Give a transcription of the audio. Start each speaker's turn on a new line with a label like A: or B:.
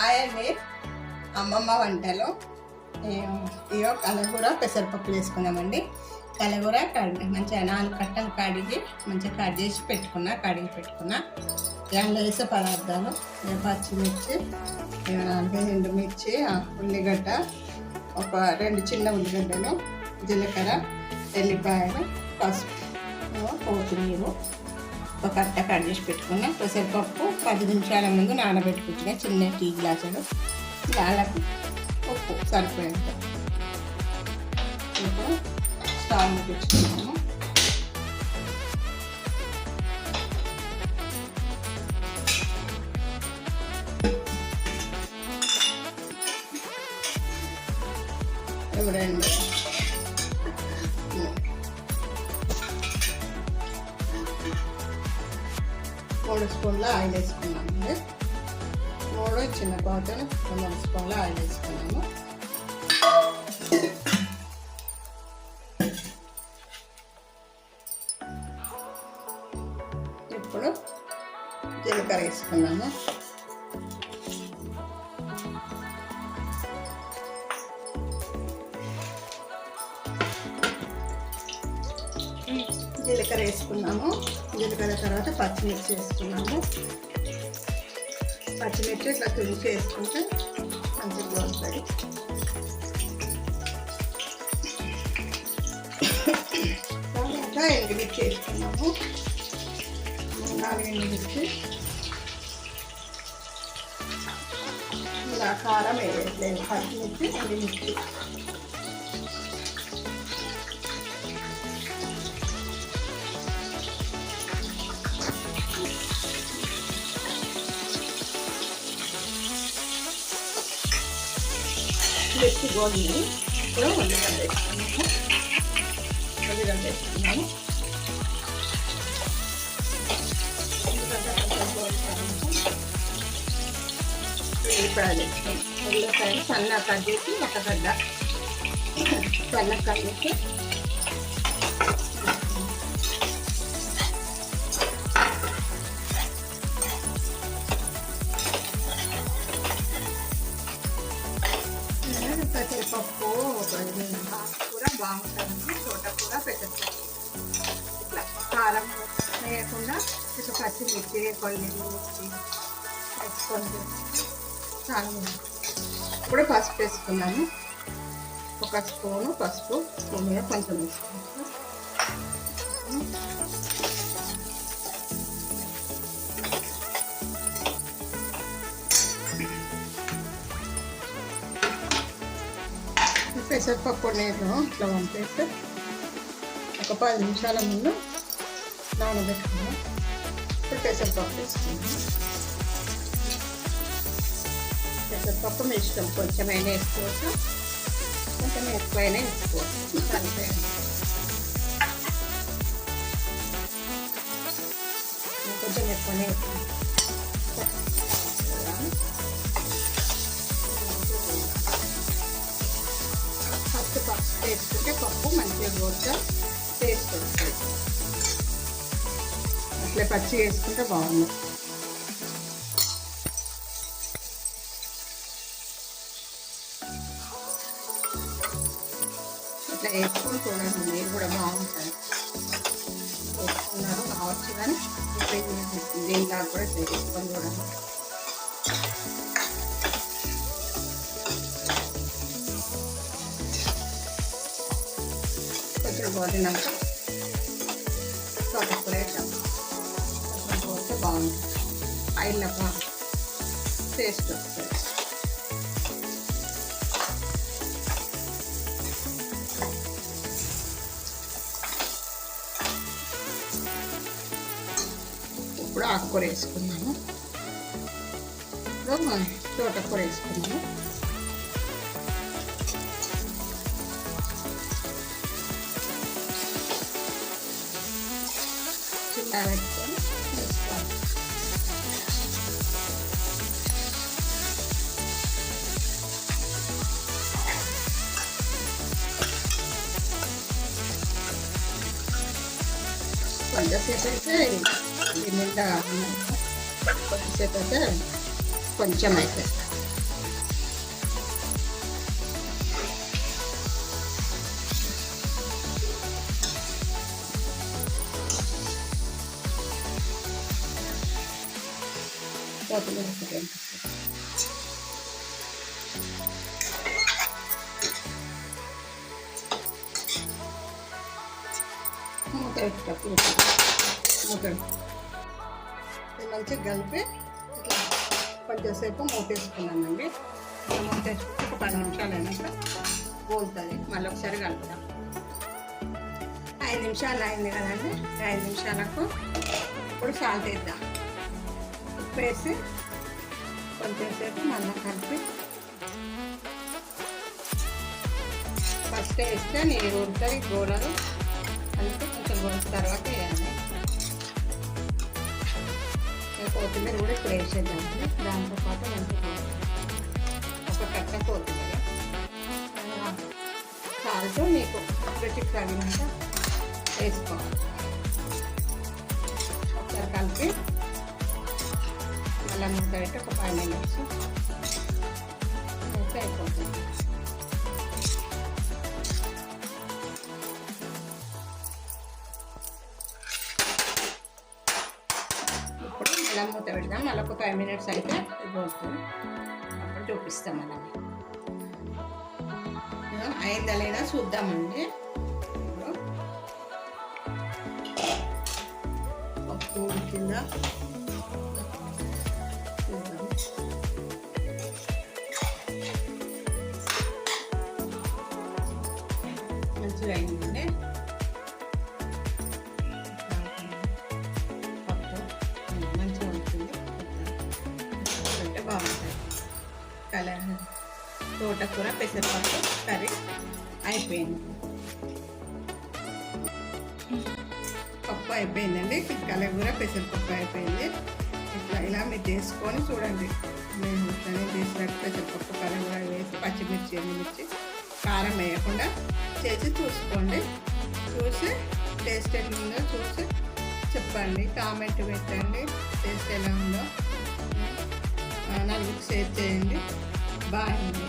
A: Hi అండి, అమ్మమ్మ వంటలు. ఇవో కలగూర పెసరపప్పు వేసుకున్నామండి. కలగూర మంచిగా 4 కట్టలు కడిగి మంచిగా కడిగి పెట్టుకున్నా. దానిలో వేసే పదార్థాలు పచ్చిమిర్చి, 4 ఎండుమిర్చి, ఉల్లిగడ్డ, ఒక 2 చిన్న ఉల్లిగడ్డలు, జీలకర్ర, ఎల్లిపాయలు, పసుపు, కొత్తిమీర, ఒక కట్ట కట్ చేసి పెట్టుకున్నా. పెసరపప్పు 10 నిమిషాల ముందు నానబెట్టుకుంటున్నా. చిన్న టీ గ్లాసులు, దానికి ఉప్పు సరిపోయేంత. ఇప్పుడు స్టవ్ పెట్టుకున్నాము. ఇప్పుడు 3 స్పూన్ల ఆయిల్ వేసుకున్నామండి. 3 చిన్న పాత్రలు 3 స్పూన్ల ఆయిల్ వేసుకున్నాము. ఇప్పుడు జీలకర్ర వేసుకున్నాము. జీలకర్ర తర్వాత పచ్చిమిర్చి వేసుకున్నాము. పచ్చిమిర్చి ఇట్లా తుడిచి వేసుకుంటే మంచిగా వస్తుంది. తర్వాత ఎండుమిర్చి వేసుకున్నాము. 4 ఎండుమిర్చి. ఇలా కారం వేయట్లేదు, పచ్చిమిర్చి ఎండుమిర్చి. మిర్చి గోధుమ. ఇప్పుడు ఉల్లిగడ్డ వేసుకున్నాము. ఉల్లిపాయలు వేసుకున్నాము. ఉల్లిపాయలు సన్నగా కట్ చేసి ఒక గడ్డ సన్నగా కట్ చేసి పెసరపప్పు కూర బాగుంటుంది. తోటకూర పెసరపప్పు ఇట్లా కారం వేయకుండా ఇట్లా పచ్చిమిర్చి కొల్లిమిర్చి వేసుకొని చాలా బాగుంటుంది. ఇప్పుడు పసుపు వేసుకున్నాము. 1 స్పూను పసుపు, స్పూన్ మీద కొంచెం వేసుకున్నాము. పెసరపప్పు నీళ్ళు ఇట్లా పంపేస్తే ఒక 10 నిమిషాల ముందు నానబెట్టుకున్నాం. ఇప్పుడు పెసరపప్పు వేసుకున్నాం. పెసరపప్పు మీ ఇష్టం, కొంచెమైనా వేసుకోవచ్చు, కొంచెం ఎక్కువైనా వేసుకోవచ్చు. కొంచెం ఎక్కువనే వేసుకోవచ్చు. పప్పు వేసుకుంటే పప్పు మంచిగా గోరుగా టేస్ట్ వస్తుంది. అట్లే పచ్చి వేసుకుంటే బాగుంది. అట్లా వేసుకొని చూడండి, మీరు కూడా బాగుంటుంది. వేసుకున్నారు కావచ్చు, కానీ దీనిలా కూడా వేసుకొని చూడండి. గోరినాక తోటకూర వేద్దాం. పోతే బాగుంటుంది, ఆయిల్లాక టేస్ట్ వస్తుంది. ఇప్పుడు ఆకుకూర వేసుకున్నాము. ఇప్పుడు తోటకూర వేసుకున్నాము. పెట్టుకొని వేసుకోవాలి. కొంచెంసేపు అయితే నిండా కొద్దిసేపు అయితే కొంచెం అవుతుంది. కొత్తిమీర మూత పెట్టుకుంటాం. మూత మంచిగా కలిపి ఇట్లా కొంచెంసేపు మూతేసుకున్నామండి. మూత వేసుకుంటే ఒక 10 నిమిషాలు అయినాక పోతుంది. మళ్ళీ ఒకసారి కలుపుతాం. 5 నిమిషాలు అయింది కదండి. 5 నిమిషాలకు ఇప్పుడు సాల్ట్ వేద్దాం. ఉప్పు వేసి కొంచెంసేపు మళ్ళీ కలిపి ఫస్ట్ వేస్తే నీరు ఉడుతుంది కూరలు కలిపి కొంచెం ఉడికిన తర్వాత వేయాలి. కొత్తిమీర కూడా ఇప్పుడు వేసేద్దామండి. దాంతోపాటు మంచిగా ఒక కట్ట కొత్తిమీర సాల్ట్ మీకు రుచికి తగినంత వేసుకోవాలి. ఒకసారి కలిపి మళ్ళీ మూత పెట్టి ఒక 5 నిమిషాలు మూత అయిపోతుంది. ఇప్పుడు మళ్ళీ మూత పెడదాం. మళ్ళీ ఒక 5 నిమిషాలు అయితే పోతుంది. అప్పుడు చూపిస్తాం. అలా అయిందా లేదా చూద్దామండి. పప్పు కింద చూద్దాం. మంచిగా అయిందండి. పప్పు మంచిగా ఉంటుంది. అంటే బాగుంటుంది. కలర్ తోటకూర పెసరపప్పు కర్రీ అయిపోయింది. పప్పు అయిపోయిందండి. కలగూర పెసరపప్పు అయిపోయింది. ఇలా మీరు చేసుకొని చూడండి. నేను ఇట్లనే చేసినట్టు పెసరపప్పు కలగూర వేసి పచ్చిమిర్చి ఎండుమిర్చి కారం వేయకుండా చేసి చూసుకోండి. చూసి టేస్ట్ ఎట్లా ఉందో చూసి చెప్పండి. కామెంట్ పెట్టండి. టేస్ట్ ఎలా ఉందో 4 షేర్ చేయండి. బాయ్ అండి.